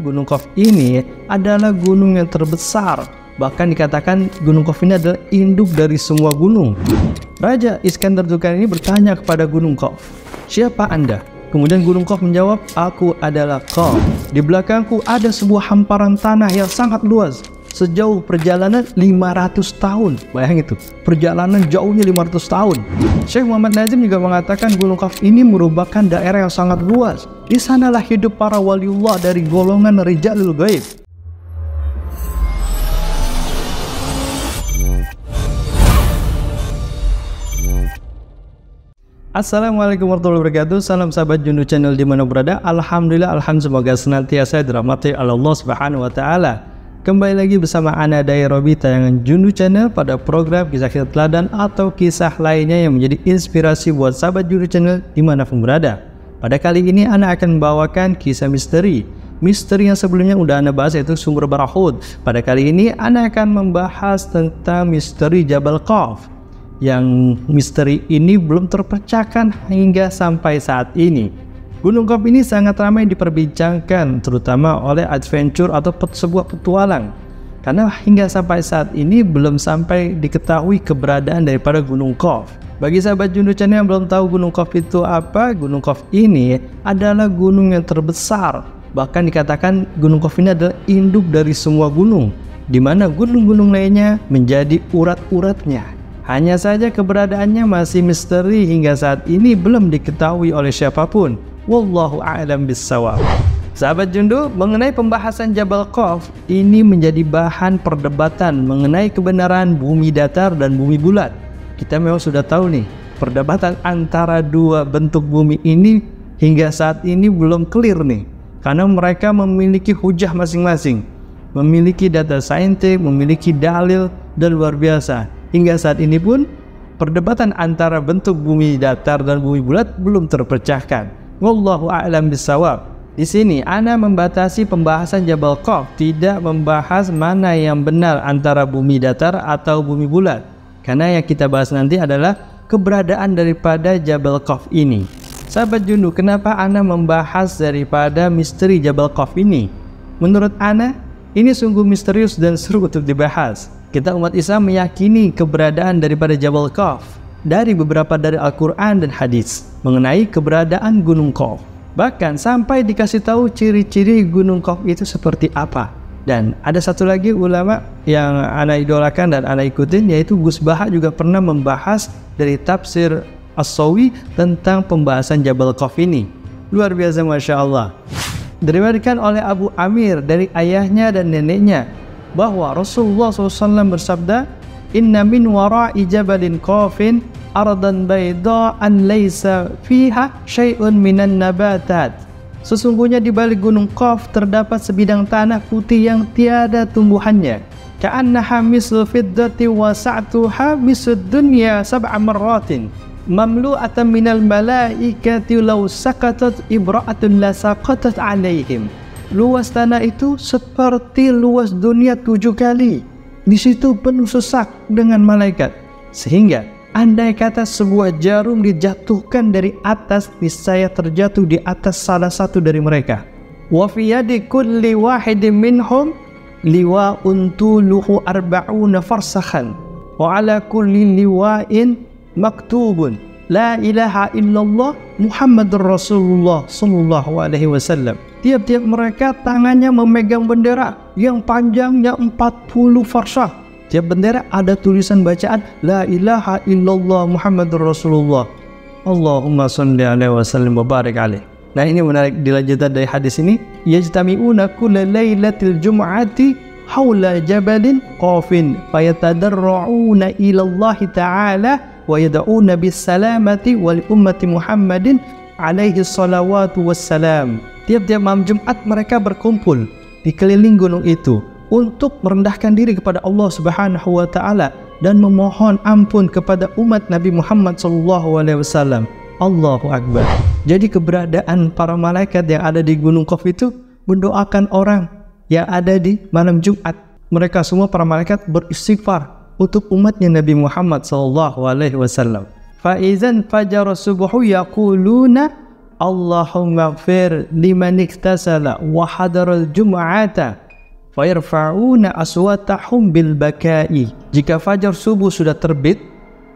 Gunung Qaf ini adalah gunung yang terbesar. Bahkan dikatakan Gunung Qaf ini adalah induk dari semua gunung. Raja Iskandar Zulkarnain ini bertanya kepada Gunung Qaf, "Siapa Anda?" Kemudian Gunung Qaf menjawab, "Aku adalah Qaf. Di belakangku ada sebuah hamparan tanah yang sangat luas. Sejauh perjalanan 500 tahun. Bayang itu, perjalanan jauhnya 500 tahun. Syekh Muhammad Nazim juga mengatakan Gunung Qaf ini merupakan daerah yang sangat luas. Di sanalah hidup para waliullah dari golongan Rijalul Ghaib. Assalamualaikum warahmatullahi wabarakatuh. Salam sahabat Jundu Channel dimana berada. Alhamdulillah, semoga senantiasa dirahmati Allah Subhanahu wa Ta'ala. Kembali lagi bersama Ana Dai Robi, tayangan Jundu Channel pada program kisah-kisah teladan atau kisah lainnya yang menjadi inspirasi buat sahabat Jundu Channel dimanapun berada. Pada kali ini Ana akan membawakan kisah misteri. Misteri yang sebelumnya udah Ana bahas, yaitu sumber Barahud. Pada kali ini Ana akan membahas tentang misteri Jabal Qaf, yang misteri ini belum terpecahkan hingga sampai saat ini. Gunung Qaf ini sangat ramai diperbincangkan, terutama oleh adventure atau sebuah petualang, karena hingga sampai saat ini belum sampai diketahui keberadaan daripada Gunung Qaf. Bagi sahabat Jundu Channel yang belum tahu Gunung Qaf itu apa, Gunung Qaf ini adalah gunung yang terbesar. Bahkan dikatakan Gunung Qaf ini adalah induk dari semua gunung, di mana gunung-gunung lainnya menjadi urat-uratnya. Hanya saja keberadaannya masih misteri hingga saat ini belum diketahui oleh siapapun. Wallahu a'lam bissawab. Sahabat Jundu, mengenai pembahasan Jabal Qaf ini menjadi bahan perdebatan mengenai kebenaran bumi datar dan bumi bulat. Kita memang sudah tahu nih, perdebatan antara dua bentuk bumi ini hingga saat ini belum clear nih, karena mereka memiliki hujah masing-masing, memiliki data saintifik, memiliki dalil, dan luar biasa. Hingga saat ini pun perdebatan antara bentuk bumi datar dan bumi bulat belum terpecahkan. Wallahu a'lam bissawab. Di sini Ana membatasi pembahasan Jabal Qaf, tidak membahas mana yang benar antara bumi datar atau bumi bulat. Karena yang kita bahas nanti adalah keberadaan daripada Jabal Qaf ini. Sahabat Jundu, kenapa Ana membahas daripada misteri Jabal Qaf ini? Menurut Ana, ini sungguh misterius dan seru untuk dibahas. Kita umat Islam meyakini keberadaan daripada Jabal Qaf dari beberapa dari Al-Quran dan hadis mengenai keberadaan Gunung Qaf. Bahkan sampai dikasih tahu ciri-ciri Gunung Qaf itu seperti apa. Dan ada satu lagi ulama yang Ana idolakan dan Ana ikutin, yaitu Gus Baha juga pernah membahas dari tafsir As-Sawi tentang pembahasan Jabal Qaf ini. Luar biasa, Masya Allah. Diriwayatkan oleh Abu Amir dari ayahnya dan neneknya bahwa Rasulullah SAW bersabda, "Inna min wara'i jabalin qafin ardan bayda'an laysa fiha syai'un minan nabatat." Sesungguhnya di balik Gunung Qaf terdapat sebidang tanah putih yang tiada tumbuhannya. Ka'annaha mislu fiddati wa sa'tuha misud dunya sab'a marratin mamlu'atan minal malaikati law saqatat ibra'atun la saqatat 'alaihim. Luas tanah itu seperti luas dunia 7 kali. Di situ penuh sesak dengan malaikat, sehingga andai kata sebuah jarum dijatuhkan dari atas, niscaya terjatuh di atas salah satu dari mereka. Wa fi yadi kulli wahidin minhum liwa'un tuluhu arba'una farsakhan wa ala kulli liwa'in maktubun la ilaha illallah Muhammadur Rasulullah sallallahu alaihi wasallam. Tiap-tiap mereka tangannya memegang bendera yang panjangnya 40 farsah. Tiap bendera ada tulisan bacaan La ilaha illallah Muhammadur Rasulullah. Allahumma salli alaihi wasallam wa barik alaih. Nah, ini menarik dilanjutkan dari hadis ini. Yajtami'una kulla lailatil jum'ati hawla jabalin qafin fayatadarra'una ila Allah ta'ala wa yad'una bis salamati wal ummati Muhammadin alaihi salawatu wassalam. Tiap-tiap malam Jumat mereka berkumpul di keliling gunung itu untuk merendahkan diri kepada Allah Subhanahu wa Ta'ala dan memohon ampun kepada umat Nabi Muhammad SAW. Allahu Akbar. Jadi keberadaan para malaikat yang ada di Gunung Qaf itu mendoakan orang yang ada di malam Jumat. Mereka semua para malaikat beristighfar untuk umatnya Nabi Muhammad SAW. Fa izan fajar subuhu yaquluna Allahumma ighfir liman iktasala wa hadaral jum'ata fayarfa'una aswatahum bil bakai. Jika fajar subuh sudah terbit,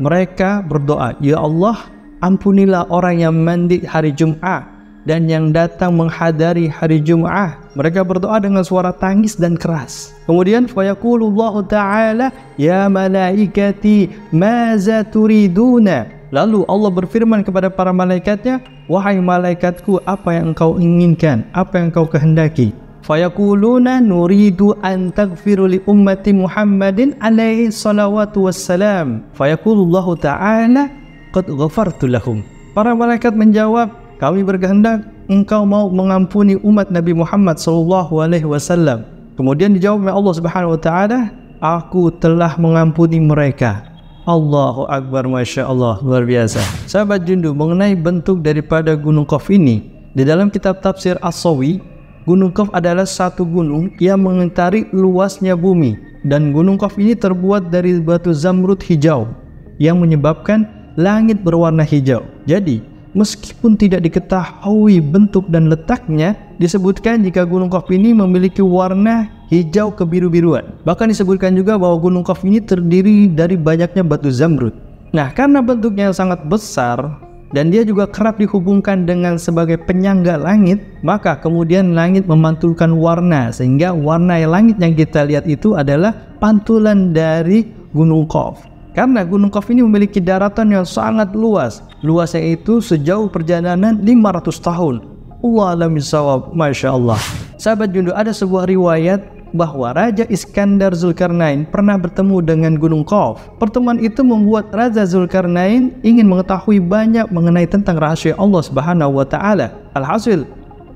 mereka berdoa, ya Allah, ampunilah orang yang mandi hari Jum'ah dan yang datang menghadari hari Jum'ah. Mereka berdoa dengan suara tangis dan keras. Kemudian fayaqulullahu ta'ala, ya malaikati maza turiduna. Lalu Allah berfirman kepada para malaikatnya, wahai malaikatku, apa yang engkau inginkan, apa yang engkau kehendaki? Fayaquluna nuridu an taghfiru li ummati Muhammadin alaihi salawatu wassalam. Fayaqulullahu ta'ala qad ghafartu lahum. Para malaikat menjawab, kami berkehendak engkau mau mengampuni umat Nabi Muhammad sallallahu alaihi wasallam. Kemudian dijawab oleh Allah Subhanahu wa taala, aku telah mengampuni mereka. Allahu Akbar, Masya Allah, luar biasa. Sahabat Jundu, mengenai bentuk daripada Gunung Qaf ini, di dalam kitab tafsir As-Sawi, Gunung Qaf adalah satu gunung yang mengitari luasnya bumi, dan Gunung Qaf ini terbuat dari batu zamrud hijau yang menyebabkan langit berwarna hijau. Jadi meskipun tidak diketahui bentuk dan letaknya, disebutkan jika Gunung Qaf ini memiliki warna hijau kebiru-biruan. Bahkan disebutkan juga bahwa Gunung Qaf ini terdiri dari banyaknya batu zamrud. Nah, karena bentuknya yang sangat besar dan dia juga kerap dihubungkan dengan sebagai penyangga langit, maka kemudian langit memantulkan warna, sehingga warna langit yang kita lihat itu adalah pantulan dari Gunung Qaf. Karena Gunung Qaf ini memiliki daratan yang sangat luas. Luasnya itu sejauh perjalanan 500 tahun. Allah alam bisawab, Masya Allah. Sahabat Jundu, ada sebuah riwayat bahwa Raja Iskandar Zulkarnain pernah bertemu dengan Gunung Qaf. Pertemuan itu membuat Raja Zulkarnain ingin mengetahui banyak mengenai tentang rahasia Allah Subhanahu wa taala. Alhasil,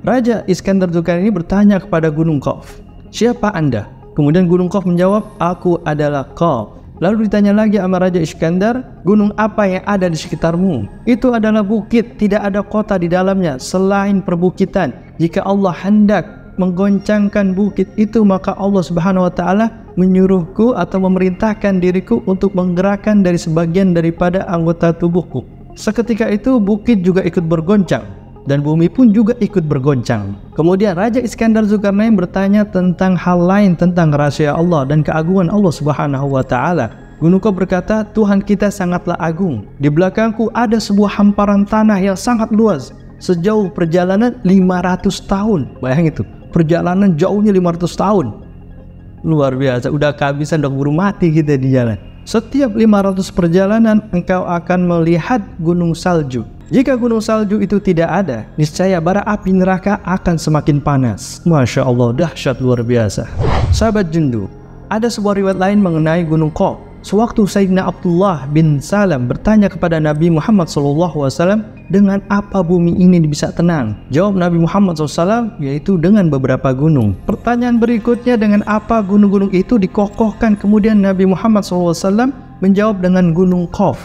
Raja Iskandar Zulkarnain ini bertanya kepada Gunung Qaf, "Siapa Anda?" Kemudian Gunung Qaf menjawab, "Aku adalah Qaf." Lalu ditanya lagi sama Raja Iskandar, "Gunung apa yang ada di sekitarmu?" "Itu adalah bukit, tidak ada kota di dalamnya selain perbukitan. Jika Allah hendak menggoncangkan bukit itu, maka Allah Subhanahu wa taala menyuruhku atau memerintahkan diriku untuk menggerakkan dari sebagian daripada anggota tubuhku. Seketika itu bukit juga ikut bergoncang dan bumi pun juga ikut bergoncang." Kemudian Raja Iskandar Zulkarnain bertanya tentang hal lain, tentang rahasia Allah dan keagungan Allah Subhanahu wa taala. Gunung Qaf berkata, "Tuhan kita sangatlah agung. Di belakangku ada sebuah hamparan tanah yang sangat luas, sejauh perjalanan 500 tahun. Bayang itu, perjalanan jauhnya 500 tahun. Luar biasa, udah kehabisan, udah buru mati kita di jalan. Setiap 500 perjalanan engkau akan melihat gunung salju. Jika gunung salju itu tidak ada, niscaya bara api neraka akan semakin panas." Masya Allah, dahsyat, luar biasa. Sahabat Jundu, ada sebuah riwayat lain mengenai Gunung Qaf. Sewaktu Sayyidina Abdullah bin Salam bertanya kepada Nabi Muhammad SAW, dengan apa bumi ini bisa tenang? Jawab Nabi Muhammad SAW, yaitu dengan beberapa gunung. Pertanyaan berikutnya, dengan apa gunung-gunung itu dikokohkan? Kemudian Nabi Muhammad SAW menjawab dengan Gunung Qaf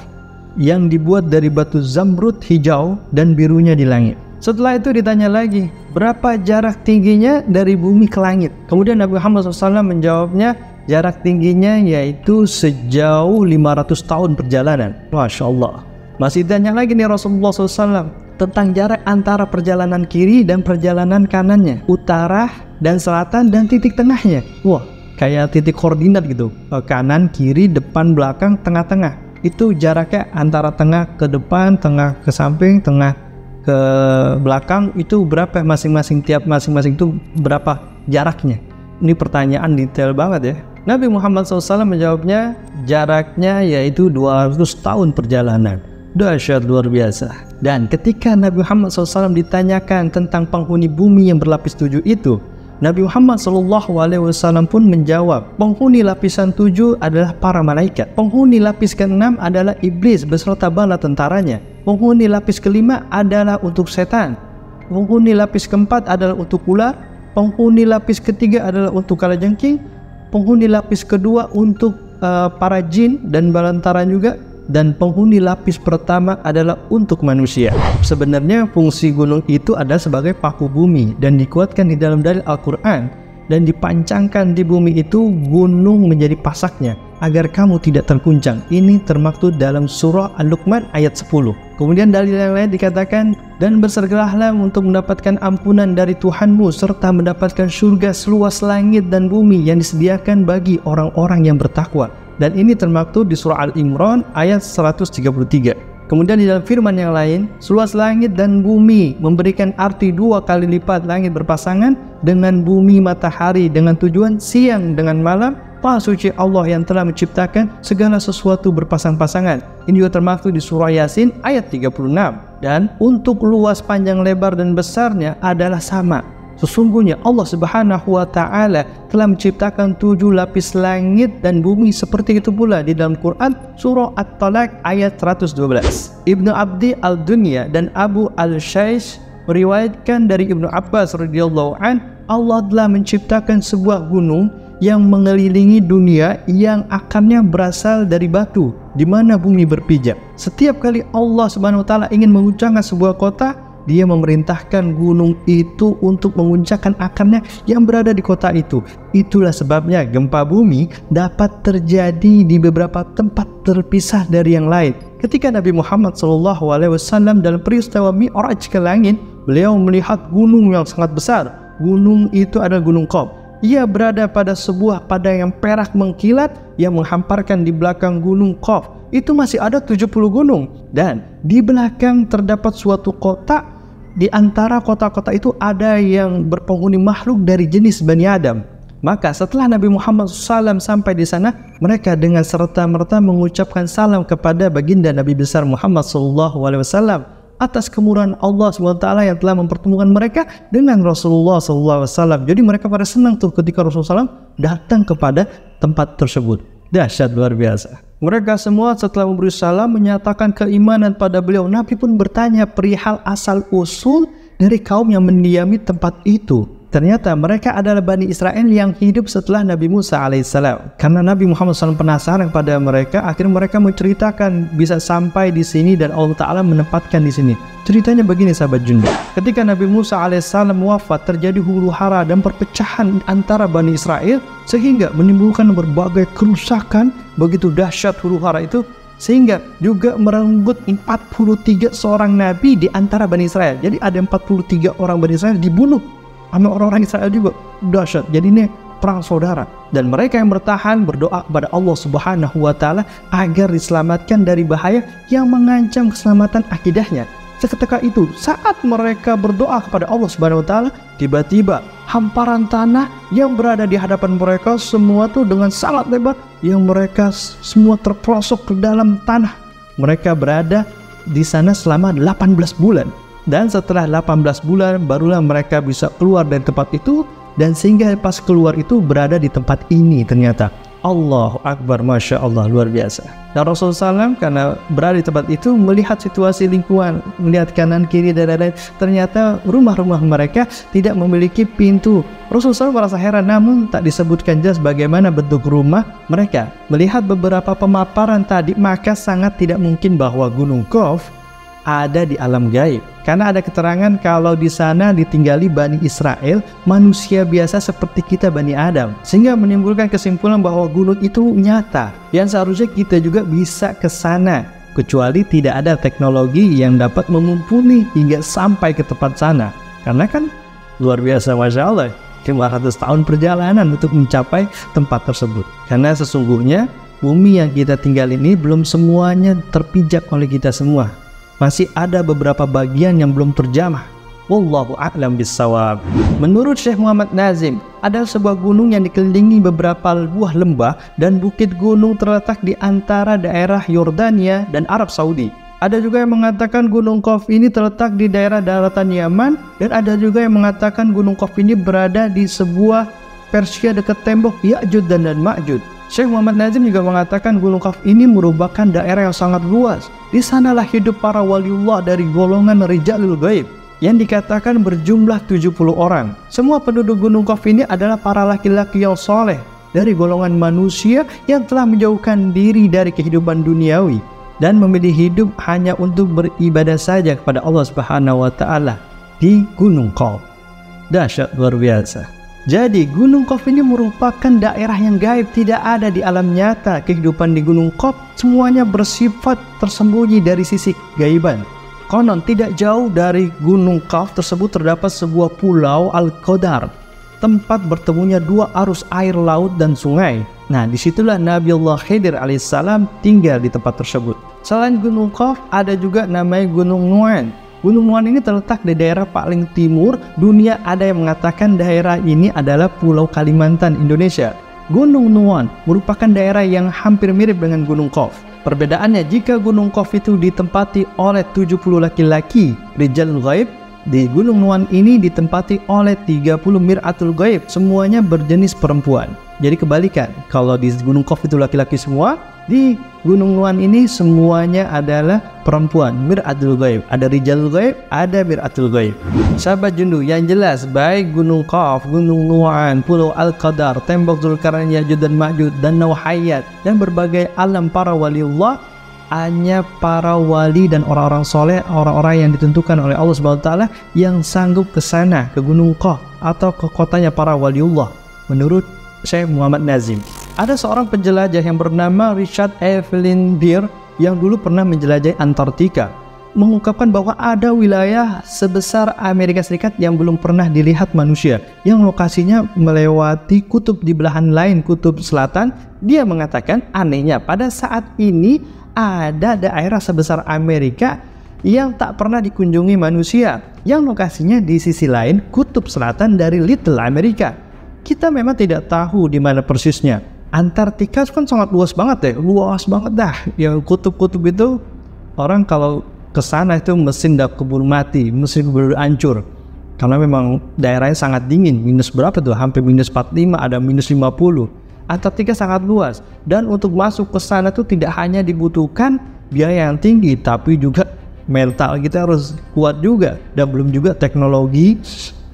yang dibuat dari batu zamrud hijau dan birunya di langit. Setelah itu ditanya lagi, berapa jarak tingginya dari bumi ke langit? Kemudian Nabi Muhammad SAW menjawabnya, jarak tingginya yaitu sejauh 500 tahun perjalanan. Masya Allah. Masih ditanya lagi nih Rasulullah SAW tentang jarak antara perjalanan kiri dan perjalanan kanannya, utara dan selatan dan titik tengahnya. Wah, kayak titik koordinat gitu, kanan, kiri, depan, belakang, tengah-tengah. Itu jaraknya antara tengah ke depan, tengah ke samping, tengah ke belakang, itu berapa masing-masing, tiap masing-masing itu berapa jaraknya? Ini pertanyaan detail banget ya. Nabi Muhammad SAW menjawabnya, jaraknya yaitu 200 tahun perjalanan. Dahsyat, luar biasa. Dan ketika Nabi Muhammad SAW ditanyakan tentang penghuni bumi yang berlapis 7 itu, Nabi Muhammad SAW pun menjawab, penghuni lapisan 7 adalah para malaikat. Penghuni lapis ke-6 adalah iblis beserta bala tentaranya. Penghuni lapis ke-5 adalah untuk setan. Penghuni lapis ke-4 adalah untuk ular. Penghuni lapis ke-3 adalah untuk kalajengking. Penghuni lapis kedua untuk para jin dan bala tentara juga. Dan penghuni lapis pertama adalah untuk manusia. Sebenarnya fungsi gunung itu adalah sebagai paku bumi dan dikuatkan di dalam dalil Al-Quran, dan dipancangkan di bumi itu gunung menjadi pasaknya. agar kamu tidak terguncang. Ini termaktub dalam surah Al-Luqman ayat 10. Kemudian dalil yang lain dikatakan, dan bersegeralah untuk mendapatkan ampunan dari Tuhanmu serta mendapatkan surga seluas langit dan bumi yang disediakan bagi orang-orang yang bertakwa. Dan ini termaktub di surah Al-Imran ayat 133. Kemudian di dalam firman yang lain, seluas langit dan bumi memberikan arti 2 kali lipat langit berpasangan dengan bumi matahari dengan tujuan siang dengan malam. Maha suci Allah yang telah menciptakan segala sesuatu berpasang-pasangan. Ini juga termaktub di surah Yasin ayat 36. Dan untuk luas, panjang, lebar dan besarnya adalah sama. Sesungguhnya Allah Subhanahu wa Ta'ala telah menciptakan 7 lapis langit dan bumi, seperti itu pula di dalam Quran surah At-Talaq ayat 112. Ibnu Abdi Al-Dunya dan Abu Al-Shaish meriwayatkan dari Ibnu Abbas radhiyallahu an, Allah telah menciptakan sebuah gunung yang mengelilingi dunia yang akarnya berasal dari batu di mana bumi berpijak. Setiap kali Allah Subhanahu wa Ta'ala ingin menguncangkan sebuah kota, Dia memerintahkan gunung itu untuk menguncangkan akarnya yang berada di kota itu. Itulah sebabnya gempa bumi dapat terjadi di beberapa tempat terpisah dari yang lain. Ketika Nabi Muhammad SAW dalam peristiwa Mi'raj ke langit, beliau melihat gunung yang sangat besar. Gunung itu adalah Gunung Qaf. Ia berada pada sebuah padang yang perak mengkilat yang menghamparkan di belakang Gunung Qaf. Itu masih ada 70 gunung, dan di belakang terdapat suatu kota. Di antara kota-kota itu ada yang berpenghuni makhluk dari jenis Bani Adam. Maka setelah Nabi Muhammad SAW sampai di sana, mereka dengan serta-merta mengucapkan salam kepada baginda Nabi besar Muhammad SAW atas kemurahan Allah SWT yang telah mempertemukan mereka dengan Rasulullah SAW. Jadi mereka pada senang tuh ketika Rasulullah SAW datang kepada tempat tersebut. Dahsyat, luar biasa. Mereka semua setelah memberi salam menyatakan keimanan pada beliau. Nabi pun bertanya perihal asal usul dari kaum yang mendiami tempat itu. Ternyata mereka adalah Bani Israel yang hidup setelah Nabi Musa alaihissalam. Karena Nabi Muhammad SAW penasaran pada mereka, akhirnya mereka menceritakan bisa sampai di sini dan Allah Ta'ala menempatkan di sini. Ceritanya begini sahabat Junda. Ketika Nabi Musa alaihissalam wafat, terjadi huru-hara dan perpecahan antara Bani Israel sehingga menimbulkan berbagai kerusakan. Begitu dahsyat huru-hara itu sehingga juga merenggut 43 seorang nabi di antara Bani Israel. Jadi ada 43 orang Bani Israel dibunuh sama orang-orang Israel juga. Dahsyat. Jadi ini perang saudara. Dan mereka yang bertahan berdoa kepada Allah Subhanahu wa Ta'ala agar diselamatkan dari bahaya yang mengancam keselamatan akidahnya. Seketika itu, saat mereka berdoa kepada Allah Subhanahu wa Ta'ala, tiba-tiba hamparan tanah yang berada di hadapan mereka semua tuh dengan sangat lebar, yang mereka semua terperosok ke dalam tanah. Mereka berada di sana selama 18 bulan. Dan setelah 18 bulan barulah mereka bisa keluar dari tempat itu, dan sehingga pas keluar itu berada di tempat ini ternyata. Allahu Akbar, Masya Allah, luar biasa. Dan Rasulullah SAW karena berada di tempat itu melihat situasi lingkungan, melihat kanan kiri dan lain-lain, ternyata rumah-rumah mereka tidak memiliki pintu. Rasulullah SAW merasa heran, namun tak disebutkan jelas bagaimana bentuk rumah mereka. Melihat beberapa pemaparan tadi, maka sangat tidak mungkin bahwa Gunung Qaf ada di alam gaib. Karena ada keterangan kalau di sana ditinggali Bani Israel, manusia biasa seperti kita Bani Adam. Sehingga menimbulkan kesimpulan bahwa gunung itu nyata, yang seharusnya kita juga bisa ke sana. Kecuali tidak ada teknologi yang dapat memumpuni hingga sampai ke tempat sana. Karena kan luar biasa, Masya Allah, 500 tahun perjalanan untuk mencapai tempat tersebut. Karena sesungguhnya bumi yang kita tinggal ini belum semuanya terpijak oleh kita semua. Masih ada beberapa bagian yang belum terjamah. Wallahu a'lam bissawab. Menurut Syekh Muhammad Nazim, ada sebuah gunung yang dikelilingi beberapa buah lembah dan bukit gunung terletak di antara daerah Yordania dan Arab Saudi. Ada juga yang mengatakan Gunung Qaf ini terletak di daerah daratan Yaman, dan ada juga yang mengatakan Gunung Qaf ini berada di sebuah Persia dekat tembok Ya'jud dan Ma'jud. Syekh Muhammad Nazim juga mengatakan Gunung Qaf ini merupakan daerah yang sangat luas. Di sanalah hidup para waliullah dari golongan Rijalul Ghaib yang dikatakan berjumlah 70 orang. Semua penduduk Gunung Qaf ini adalah para laki-laki yang soleh dari golongan manusia yang telah menjauhkan diri dari kehidupan duniawi dan memilih hidup hanya untuk beribadah saja kepada Allah Subhanahu wa Ta'ala di Gunung Qaf. Dahsyat, luar biasa. Jadi Gunung Qaf ini merupakan daerah yang gaib, tidak ada di alam nyata. Kehidupan di Gunung Qaf semuanya bersifat tersembunyi dari sisi gaiban. Konon tidak jauh dari Gunung Qaf tersebut terdapat sebuah pulau Al-Qadar, tempat bertemunya dua arus air laut dan sungai. Nah, disitulah Nabiullah Khidir alaihissalam tinggal di tempat tersebut. Selain Gunung Qaf, ada juga namanya Gunung Nuwan. Gunung Nuwan ini terletak di daerah paling timur dunia. Ada yang mengatakan daerah ini adalah Pulau Kalimantan, Indonesia. Gunung Nuwan merupakan daerah yang hampir mirip dengan Gunung Qaf. Perbedaannya, jika Gunung Qaf itu ditempati oleh 70 laki-laki Rijalul Ghaib, di Gunung Nuwan ini ditempati oleh 30 Mir'atul Ghaib, semuanya berjenis perempuan. Jadi kebalikan, kalau di Gunung Qaf itu laki-laki semua, di Gunung Nuwan ini semuanya adalah perempuan, Mir'atul Ghaib. Ada Rijalul Ghaib, ada Mir'atul Ghaib. Sahabat Jundu, yang jelas baik Gunung Qaf, Gunung Nuwan, Pulau Al-Qadar, Tembok Zulkarnain, Ya'juj dan Ma'juj, dan Nauhayat, dan berbagai alam para waliullah, hanya para wali dan orang-orang soleh, orang-orang yang ditentukan oleh Allah SWT yang sanggup ke sana, ke Gunung Qaf atau ke kotanya para waliullah. Menurut Syekh Muhammad Nazim, ada seorang penjelajah yang bernama Richard Evelyn Beer yang dulu pernah menjelajahi Antartika, mengungkapkan bahwa ada wilayah sebesar Amerika Serikat yang belum pernah dilihat manusia, yang lokasinya melewati kutub di belahan lain, kutub selatan. Dia mengatakan anehnya pada saat ini ada daerah sebesar Amerika yang tak pernah dikunjungi manusia, yang lokasinya di sisi lain kutub selatan dari Little America. Kita memang tidak tahu di mana persisnya. Antartika kan sangat luas banget ya, luas banget dah. Yang kutub-kutub itu orang kalau ke sana itu mesin dah keburu mati, mesin keburu hancur. Karena memang daerahnya sangat dingin, minus berapa tuh? Hampir minus 45, ada minus 50. Antartika sangat luas, dan untuk masuk ke sana tuh tidak hanya dibutuhkan biaya yang tinggi, tapi juga mental kita harus kuat juga, dan belum juga teknologi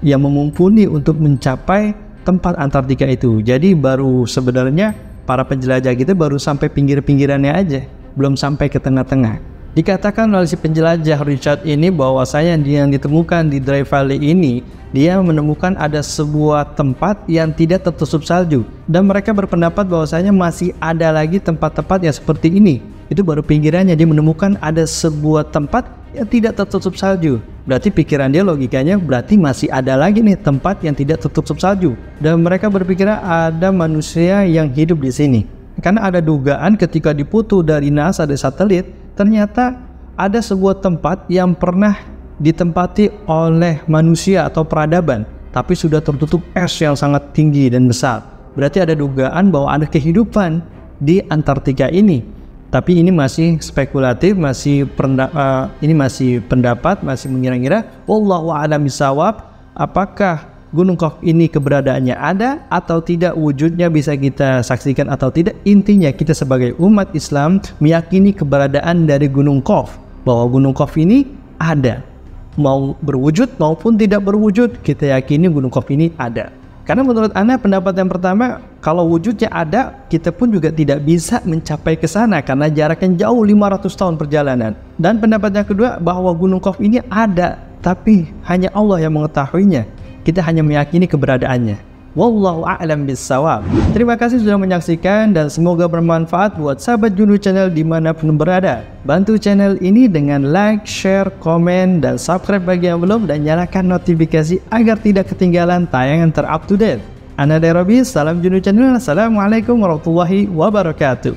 yang mumpuni untuk mencapai tempat Antartika itu. Jadi baru sebenarnya para penjelajah kita baru sampai pinggir-pinggirannya aja, belum sampai ke tengah-tengah. Dikatakan oleh si penjelajah Richard ini bahwasanya yang ditemukan di Dry Valley ini, dia menemukan ada sebuah tempat yang tidak tertutup salju, dan mereka berpendapat bahwasanya masih ada lagi tempat-tempat yang seperti ini. Itu baru pinggirannya, dia menemukan ada sebuah tempat yang tidak tertutup salju. Berarti pikiran dia, logikanya berarti masih ada lagi nih tempat yang tidak tertutup salju, dan mereka berpikir ada manusia yang hidup di sini. Karena ada dugaan ketika diputu dari NASA, dari satelit, ternyata ada sebuah tempat yang pernah ditempati oleh manusia atau peradaban, tapi sudah tertutup es yang sangat tinggi dan besar. Berarti ada dugaan bahwa ada kehidupan di Antartika ini. Tapi ini masih spekulatif, masih pendapat, masih mengira-ngira. Wallahu a'lam bishawab. Apakah Gunung Qaf ini keberadaannya ada atau tidak, wujudnya bisa kita saksikan atau tidak? Intinya kita sebagai umat Islam meyakini keberadaan dari Gunung Qaf, bahwa Gunung Qaf ini ada, mau berwujud maupun tidak berwujud, kita yakini Gunung Qaf ini ada. Karena menurut Anda, pendapat yang pertama, kalau wujudnya ada, kita pun juga tidak bisa mencapai ke sana karena jaraknya jauh, 500 tahun perjalanan. Dan pendapat yang kedua, bahwa Gunung Qaf ini ada, tapi hanya Allah yang mengetahuinya. Kita hanya meyakini keberadaannya. Wallahu a'lam bishawab. Terima kasih sudah menyaksikan, dan semoga bermanfaat buat sahabat Jundu Channel dimanapun berada. Bantu channel ini dengan like, share, komen, dan subscribe bagi yang belum, dan nyalakan notifikasi agar tidak ketinggalan tayangan terup to date. Ana Robi, salam Jundu Channel. Assalamualaikum warahmatullahi wabarakatuh.